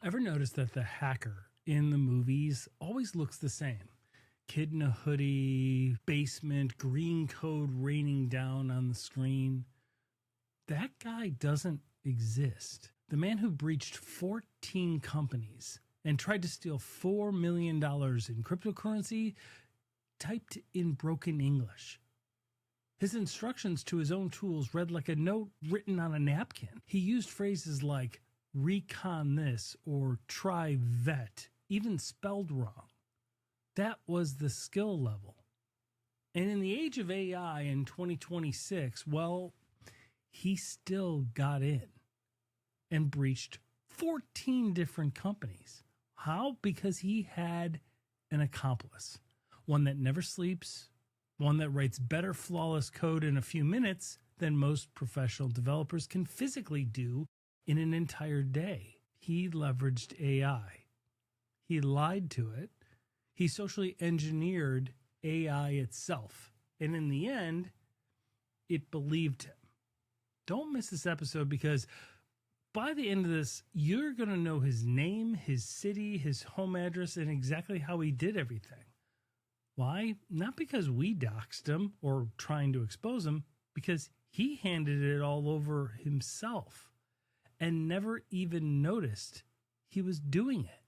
Ever notice that the hacker in the movies always looks the same? Kid in a hoodie, basement, green code raining down on the screen. That guy doesn't exist. The man who breached 14 companies and tried to steal $4 million in cryptocurrency typed in broken English. His instructions to his own tools read like a note written on a napkin. He used phrases like recon this or try vet, even spelled wrong. That was the skill level. And in the age of AI in 2026, well, he still got in and breached 14 different companies. How? Because he had an accomplice, one that never sleeps, one that writes better flawless code in a few minutes than most professional developers can physically do in an entire day. He leveraged AI. He lied to it. He socially engineered AI itself. And in the end, it believed him. Don't miss this episode because by the end of this, you're going to know his name, his city, his home address, and exactly how he did everything. Why? Not because we doxed him or trying to expose him, because he handed it all over himself and never even noticed he was doing it.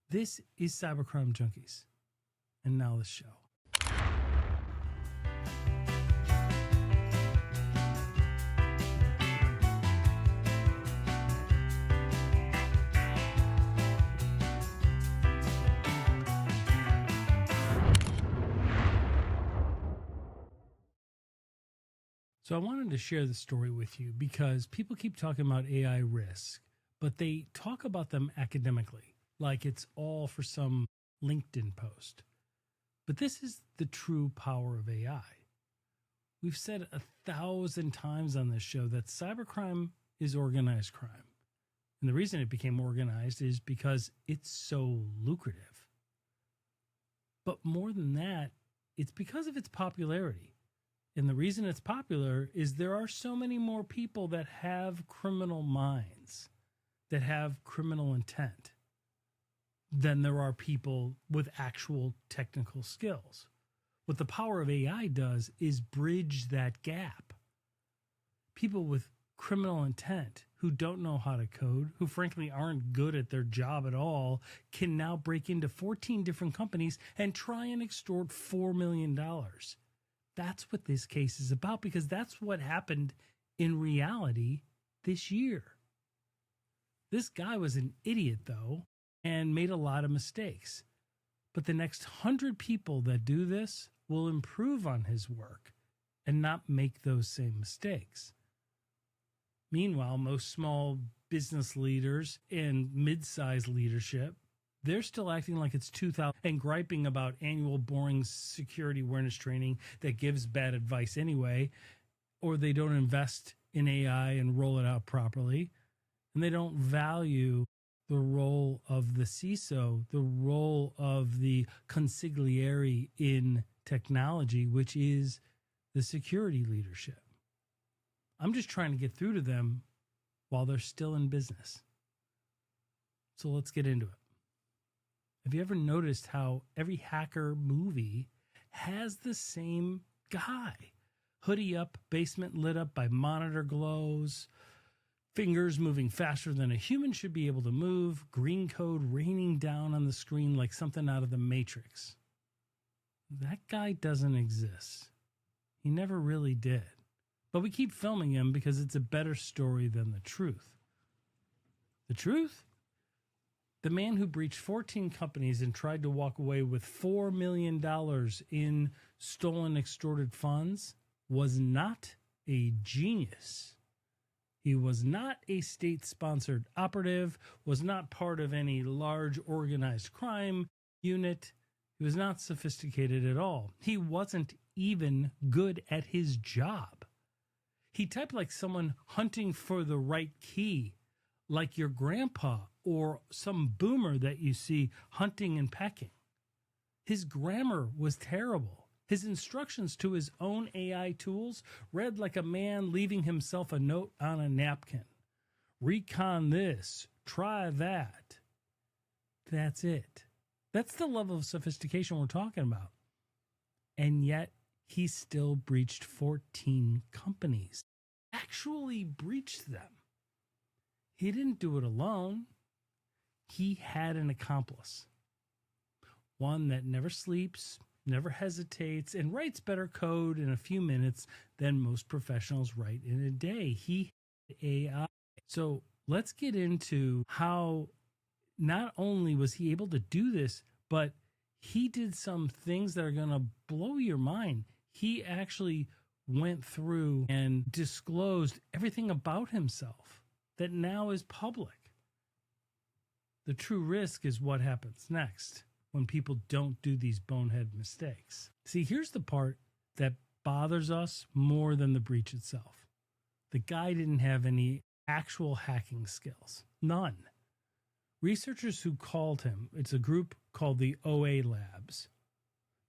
This is Cybercrime Junkies. And now the show. So I wanted to share this story with you because people keep talking about AI risk, but they talk about them academically, like it's all for some LinkedIn post. But this is the true power of AI. We've said 1,000 times on this show that cybercrime is organized crime. And the reason it became organized is because it's so lucrative. But more than that, it's because of its popularity. And the reason it's popular is there are so many more people that have criminal minds, that have criminal intent, than there are people with actual technical skills. What the power of AI does is bridge that gap. People with criminal intent who don't know how to code, who frankly aren't good at their job at all, can now break into 14 different companies and try and extort $4 million. That's what this case is about, because that's what happened in reality this year. This guy was an idiot, though, and made a lot of mistakes. But the next 100 people that do this will improve on his work and not make those same mistakes. Meanwhile, most small business leaders and mid-sized leadership, they're still acting like it's 2000 and griping about annual boring security awareness training that gives bad advice anyway, or they don't invest in AI and roll it out properly, and they don't value the role of the CISO, the role of the consigliere in technology, which is the security leadership. I'm just trying to get through to them while they're still in business. So let's get into it. Have you ever noticed how every hacker movie has the same guy? Hoodie up, basement lit up by monitor glows, fingers moving faster than a human should be able to move, green code raining down on the screen like something out of the Matrix. That guy doesn't exist. He never really did. But we keep filming him because it's a better story than the truth. The truth? The man who breached 14 companies and tried to walk away with $4 million in stolen, extorted funds was not a genius. He was not a state-sponsored operative, was not part of any large organized crime unit. He was not sophisticated at all. He wasn't even good at his job. He typed like someone hunting for the right key, like your grandpa or some boomer that you see hunting and pecking. His grammar was terrible. His instructions to his own AI tools read like a man leaving himself a note on a napkin. Recon this, Try that. That's it. That's the level of sophistication we're talking about. And yet, he still breached 14 companies. Actually breached them. He didn't do it alone. He had an accomplice. One that never sleeps, never hesitates, and writes better code in a few minutes than most professionals write in a day. He had AI. So let's get into how not only was he able to do this, but he did some things that are going to blow your mind. He actually went through and disclosed everything about himself that now is public. The true risk is what happens next when people don't do these bonehead mistakes. See, here's the part that bothers us more than the breach itself. The guy didn't have any actual hacking skills. None. Researchers who called him, it's a group called the OA Labs,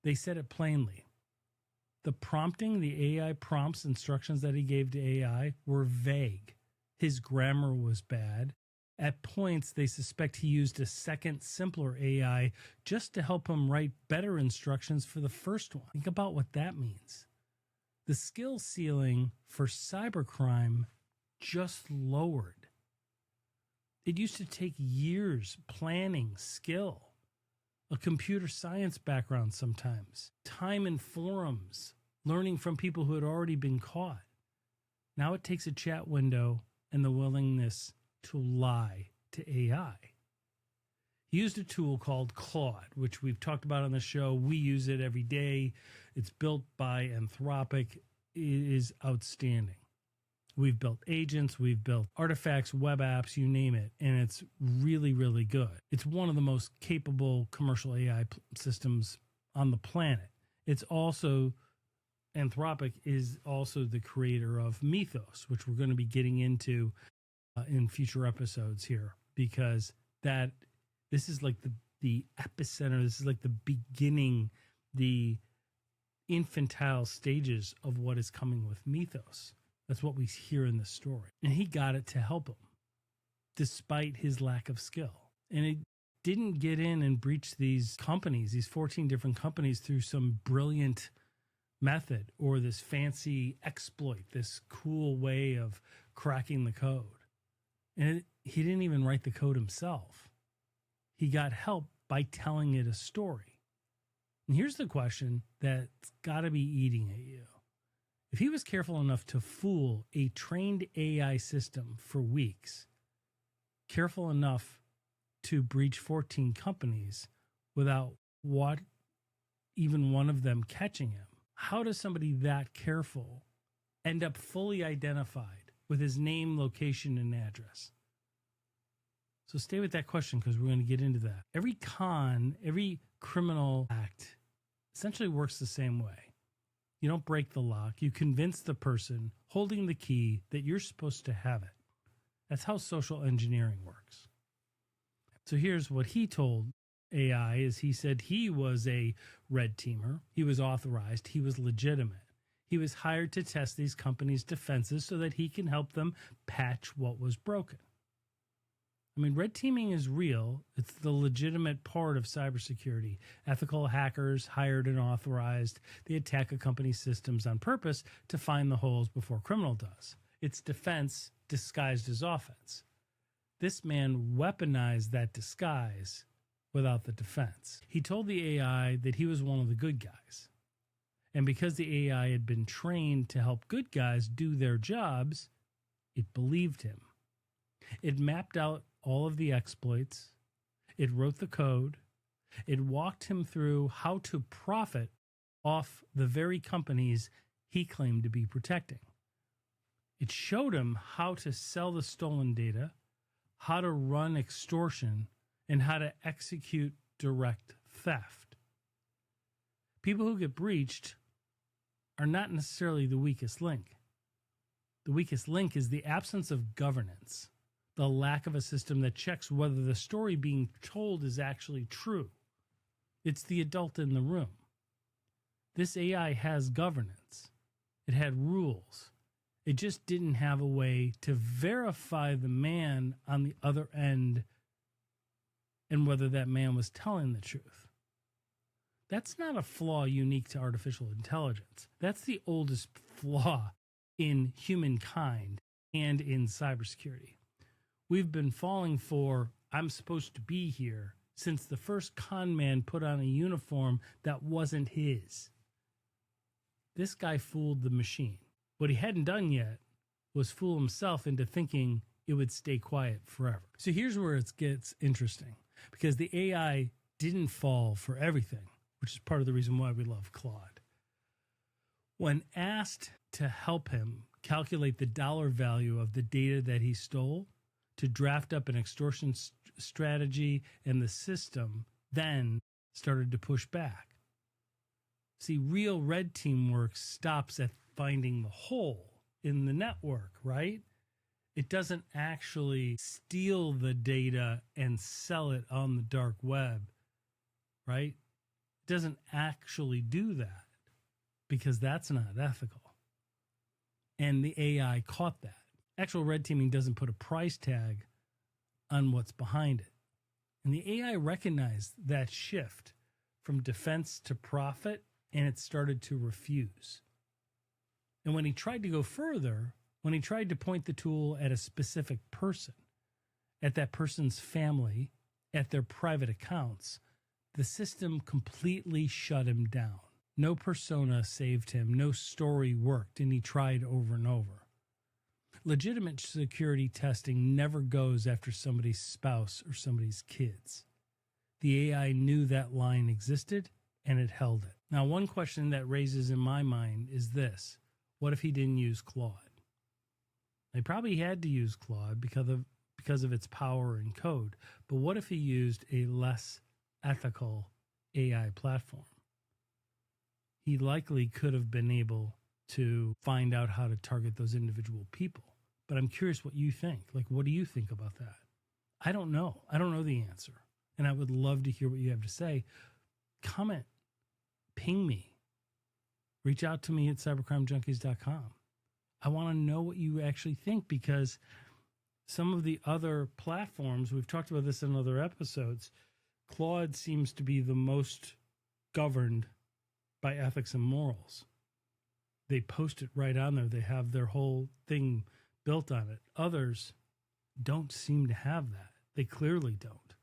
they said it plainly. The prompting, the AI prompts, instructions that he gave to AI were vague. His grammar was bad. At points, they suspect he used a second, simpler AI just to help him write better instructions for the first one. Think about what that means. The skill ceiling for cybercrime just lowered. It used to take years, planning, skill, a computer science background sometimes, time in forums, learning from people who had already been caught. Now it takes a chat window and the willingness to lie to AI. He used a tool called Claude, which we've talked about on the show. We use it every day. It's built by Anthropic. It is outstanding. We've built agents, we've built artifacts, web apps, you name it, and it's really, really good. It's one of the most capable commercial AI systems on the planet. It's also, Anthropic is also the creator of Mythos, which we're going to be getting into in future episodes here, because this is like the epicenter, this is like the beginning, the infantile stages of what is coming with Mythos. That's what we hear in the story. And he got it to help him, despite his lack of skill. And it didn't get in and breach these companies, these 14 different companies, through some brilliant method or this fancy exploit, this cool way of cracking the code. And he didn't even write the code himself. He got help by telling it a story. And here's the question that's got to be eating at you. If he was careful enough to fool a trained AI system for weeks, careful enough to breach 14 companies without even one of them catching him, how does somebody that careful end up fully identified with his name, location, and address? So stay with that question, because we're going to get into that. Every criminal act essentially works the same way. You don't break the lock. You convince the person holding the key that you're supposed to have it. That's how social engineering works. So here's what he told AI is he said he was a red teamer. He was authorized. He was legitimate. He was hired to test these companies' defenses so that he can help them patch what was broken. I mean, red teaming is real. It's the legitimate part of cybersecurity. Ethical hackers, hired and authorized, they attack a company's systems on purpose to find the holes before a criminal does. It's defense disguised as offense. This man weaponized that disguise without the defense. He told the AI that he was one of the good guys. And because the AI had been trained to help good guys do their jobs, it believed him. It mapped out all of the exploits. It wrote the code. It walked him through how to profit off the very companies he claimed to be protecting. It showed him how to sell the stolen data, how to run extortion, and how to execute direct theft. People who get breached are not necessarily the weakest link. The weakest link is the absence of governance, the lack of a system that checks whether the story being told is actually true. It's the adult in the room. This AI has governance. It had rules. It just didn't have a way to verify the man on the other end and whether that man was telling the truth. That's not a flaw unique to artificial intelligence. That's the oldest flaw in humankind and in cybersecurity. We've been falling for, I'm supposed to be here, since the first con man put on a uniform that wasn't his. This guy fooled the machine. What he hadn't done yet was fool himself into thinking it would stay quiet forever. So here's where it gets interesting, because the AI didn't fall for everything, which is part of the reason why we love Claude. When asked to help him calculate the dollar value of the data that he stole, to draft up an extortion strategy, and the system then started to push back. See, real red team work stops at finding the hole in the network, right? It doesn't actually steal the data and sell it on the dark web, right? It doesn't actually do that because that's not ethical. And the AI caught that. Actual red teaming doesn't put a price tag on what's behind it. And the AI recognized that shift from defense to profit, and it started to refuse. And when he tried to go further, when he tried to point the tool at a specific person, at that person's family, at their private accounts, the system completely shut him down. No persona saved him, no story worked, and he tried over and over. Legitimate security testing never goes after somebody's spouse or somebody's kids. The AI knew that line existed, and it held it. Now, one question that raises in my mind is this. What if he didn't use Claude? They probably had to use Claude because of its power and code, but what if he used a less ethical AI platform? He likely could have been able to find out how to target those individual people. But I'm curious what you think. Like, what do you think about that? I don't know. I don't know the answer. And I would love to hear what you have to say. Comment, ping me, reach out to me at cybercrimejunkies.com. I want to know what you actually think, because some of the other platforms, we've talked about this in other episodes, Claude seems to be the most governed by ethics and morals. They post it right on there. They have their whole thing built on it. Others don't seem to have that. They clearly don't.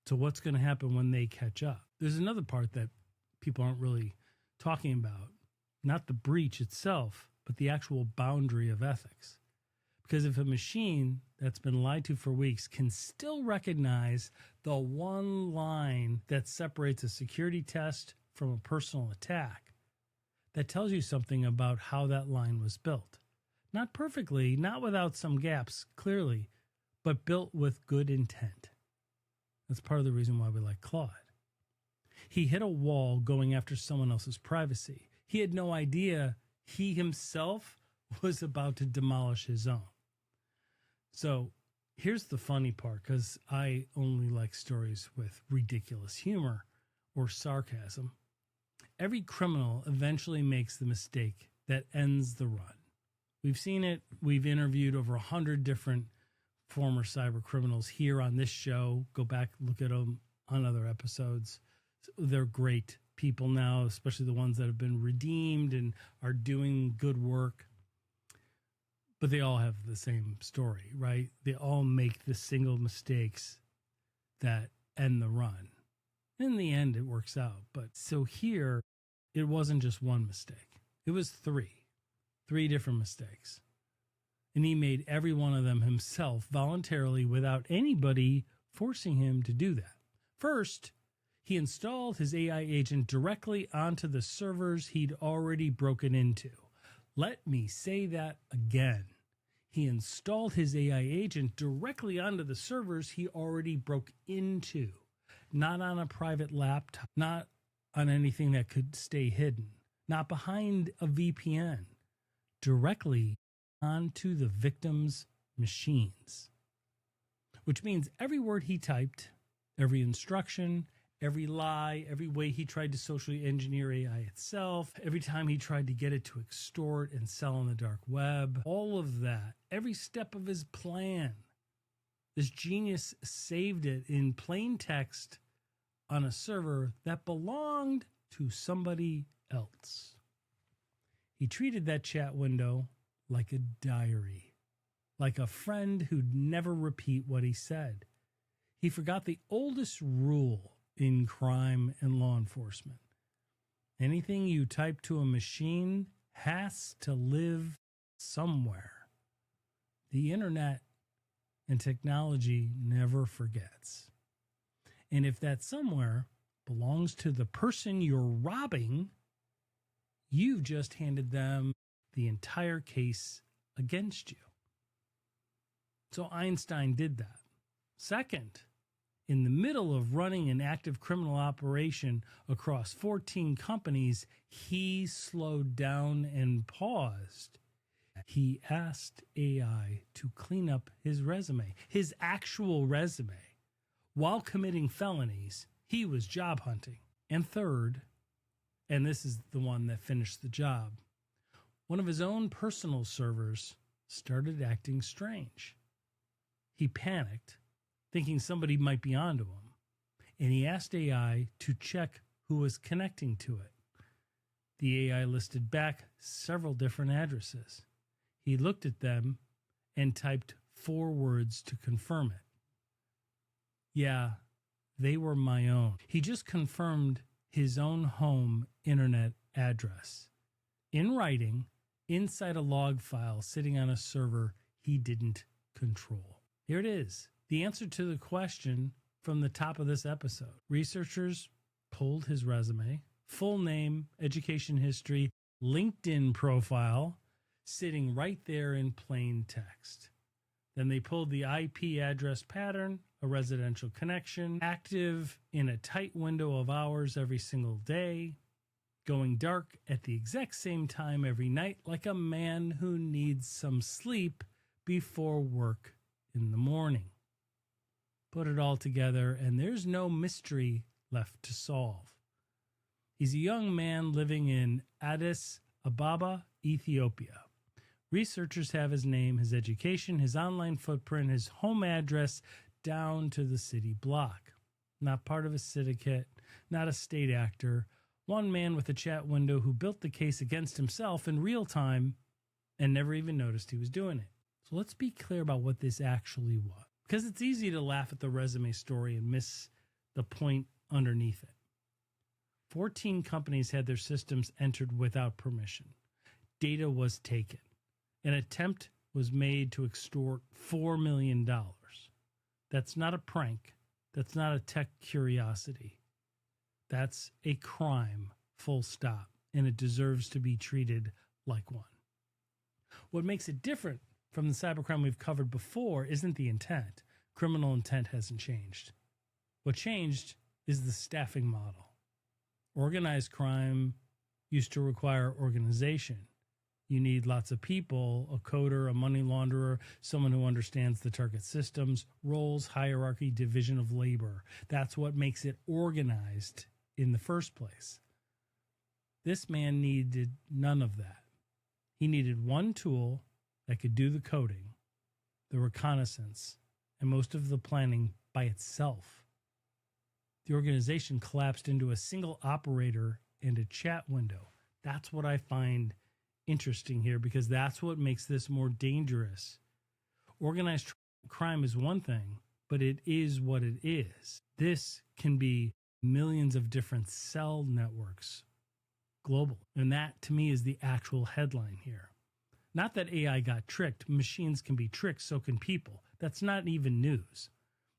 So what's going to happen when they catch up? There's another part that people aren't really talking about. Not the breach itself, but the actual boundary of ethics. Because if a machine that's been lied to for weeks can still recognize the one line that separates a security test from a personal attack, that tells you something about how that line was built. Not perfectly, not without some gaps, clearly, but built with good intent. That's part of the reason why we like Claude. He hit a wall going after someone else's privacy. He had no idea he himself was about to demolish his own. So here's the funny part, because I only like stories with ridiculous humor or sarcasm. Every criminal eventually makes the mistake that ends the run. We've seen it. We've interviewed over 100 different former cyber criminals here on this show. Go back, look at them on other episodes. They're great people now, especially the ones that have been redeemed and are doing good work. But they all have the same story, right? They all make the single mistakes that end the run. In the end, it works out. But so here, it wasn't just one mistake. It was three different mistakes. And he made every one of them himself voluntarily without anybody forcing him to do that. First, he installed his AI agent directly onto the servers he'd already broken into. Let me say that again. He installed his AI agent directly onto the servers he already broke into. Not on a private laptop, not on anything that could stay hidden, not behind a VPN, directly onto the victim's machines. Which means every word he typed, every instruction, Every lie, every way he tried to socially engineer AI itself, every time he tried to get it to extort and sell on the dark web, all of that, every step of his plan. This genius saved it in plain text on a server that belonged to somebody else. He treated that chat window like a diary, like a friend who'd never repeat what he said. He forgot the oldest rule in crime and law enforcement. Anything you type to a machine has to live somewhere. The internet and technology never forgets. And if that somewhere belongs to the person you're robbing, you've just handed them the entire case against you. So Einstein did that. Second, in the middle of running an active criminal operation across 14 companies, he slowed down and paused. He asked AI to clean up his resume, his actual resume. While committing felonies, he was job hunting. And third, and this is the one that finished the job, one of his own personal servers started acting strange. He panicked, thinking somebody might be onto him, and he asked AI to check who was connecting to it. The AI listed back several different addresses. He looked at them and typed 4 words to confirm it. Yeah, they were my own. He just confirmed his own home internet address in writing inside a log file sitting on a server he didn't control. Here it is. The answer to the question from the top of this episode. Researchers pulled his resume, full name, education history, LinkedIn profile, sitting right there in plain text. Then they pulled the IP address pattern, a residential connection, active in a tight window of hours every single day, going dark at the exact same time every night, like a man who needs some sleep before work in the morning. Put it all together, and there's no mystery left to solve. He's a young man living in Addis Ababa, Ethiopia. Researchers have his name, his education, his online footprint, his home address, down to the city block. Not part of a syndicate, not a state actor, one man with a chat window who built the case against himself in real time and never even noticed he was doing it. So let's be clear about what this actually was, because it's easy to laugh at the resume story and miss the point underneath it. 14 companies had their systems entered without permission. Data was taken. An attempt was made to extort $4 million. That's not a prank. That's not a tech curiosity. That's a crime, full stop, and it deserves to be treated like one. What makes it different from the cybercrime we've covered before isn't the intent. Criminal intent hasn't changed. What changed is the staffing model. Organized crime used to require organization. You need lots of people, a coder, a money launderer, someone who understands the target systems, roles, hierarchy, division of labor. That's what makes it organized in the first place. This man needed none of that. He needed one tool that could do the coding, the reconnaissance, and most of the planning by itself. The organization collapsed into a single operator and a chat window. That's what I find interesting here, because that's what makes this more dangerous. Organized crime is one thing, but it is what it is. This can be millions of different cell networks global. And that, to me, is the actual headline here. Not that AI got tricked. Machines can be tricked, so can people. That's not even news.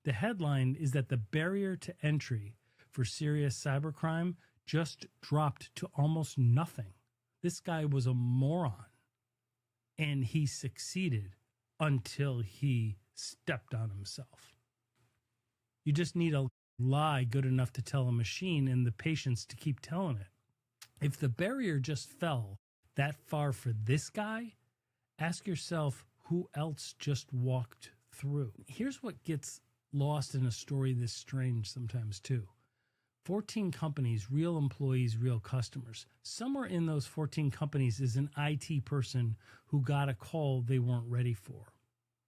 The headline is that the barrier to entry for serious cybercrime just dropped to almost nothing. This guy was a moron, and he succeeded until he stepped on himself. You just need a lie good enough to tell a machine and the patience to keep telling it. If the barrier just fell that far for this guy, ask yourself who else just walked through. Here's what gets lost in a story this strange sometimes too. 14 companies, real employees, real customers. Somewhere in those 14 companies is an IT person who got a call they weren't ready for.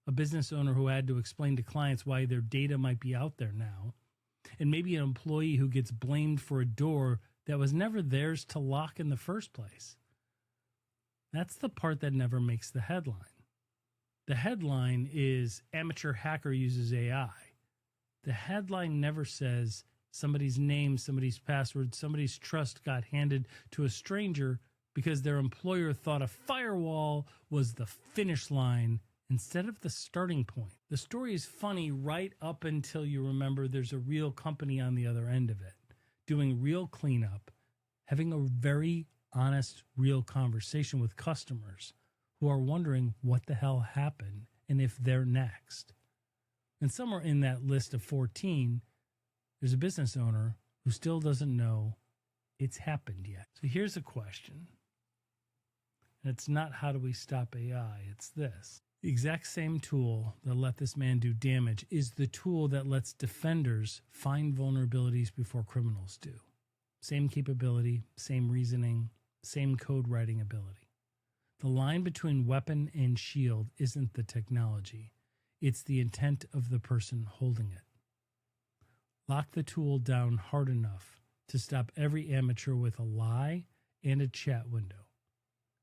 A business owner who had to explain to clients why their data might be out there now. And maybe an employee who gets blamed for a door that was never theirs to lock in the first place. That's the part that never makes the headline. The headline is amateur hacker uses AI. The headline never says somebody's name, somebody's password, somebody's trust got handed to a stranger because their employer thought a firewall was the finish line instead of the starting point. The story is funny right up until you remember there's a real company on the other end of it, doing real cleanup, having a very honest, real conversation with customers who are wondering what the hell happened and if they're next. And somewhere in that list of 14, there's a business owner who still doesn't know it's happened yet. So here's a question. And it's not how do we stop AI, it's this. The exact same tool that let this man do damage is the tool that lets defenders find vulnerabilities before criminals do. Same capability, same reasoning, same code writing ability. The line between weapon and shield isn't the technology. It's the intent of the person holding it. Lock the tool down hard enough to stop every amateur with a lie and a chat window.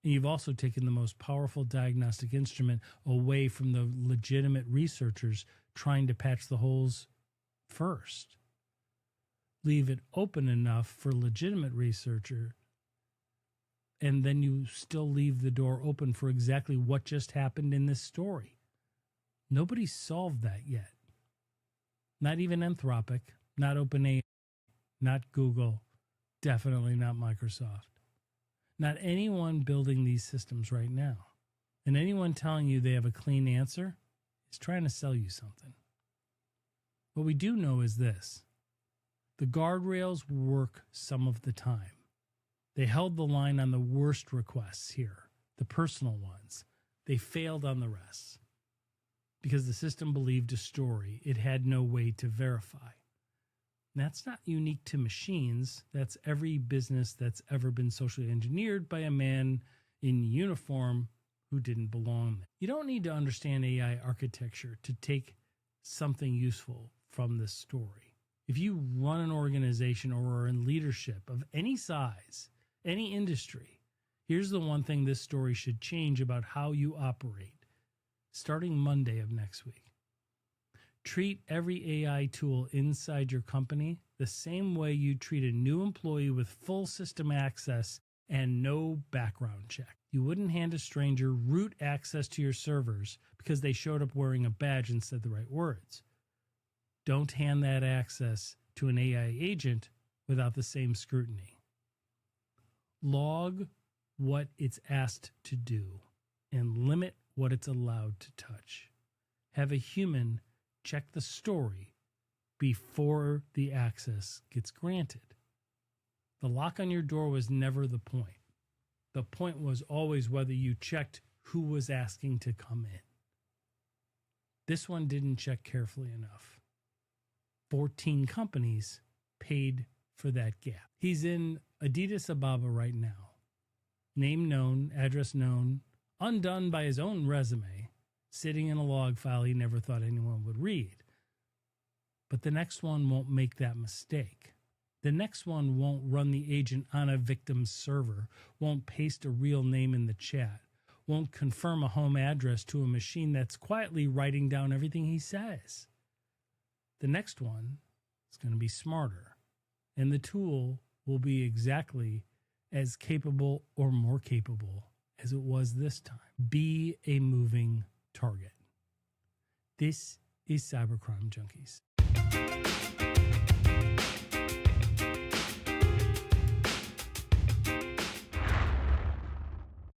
And you've also taken the most powerful diagnostic instrument away from the legitimate researchers trying to patch the holes first. Leave it open enough for legitimate researcher, and then you still leave the door open for exactly what just happened in this story. Nobody's solved that yet. Not even Anthropic, not OpenAI, not Google, definitely not Microsoft. Not anyone building these systems right now. And anyone telling you they have a clean answer is trying to sell you something. What we do know is this. The guardrails work some of the time. They held the line on the worst requests here, the personal ones. They failed on the rest because the system believed a story it had no way to verify. That's not unique to machines. That's every business that's ever been socially engineered by a man in uniform who didn't belong there. You don't need to understand AI architecture to take something useful from this story. If you run an organization or are in leadership of any size, any industry, here's the one thing this story should change about how you operate, starting Monday of next week. Treat every AI tool inside your company the same way you treat a new employee with full system access and no background check. You wouldn't hand a stranger root access to your servers because they showed up wearing a badge and said the right words. Don't hand that access to an AI agent without the same scrutiny. Log what it's asked to do and limit what it's allowed to touch. Have a human check the story before the access gets granted. The lock on your door was never the point. The point was always whether you checked who was asking to come in. This one didn't check carefully enough. 14 companies paid for that gap. He's in Addis Ababa right now. Name known, address known, undone by his own resume, sitting in a log file he never thought anyone would read. But the next one won't make that mistake. The next one won't run the agent on a victim's server, won't paste a real name in the chat, won't confirm a home address to a machine that's quietly writing down everything he says. The next one is going to be smarter, and the tool will be exactly as capable or more capable as it was this time. Be a moving target. This is Cybercrime Junkies.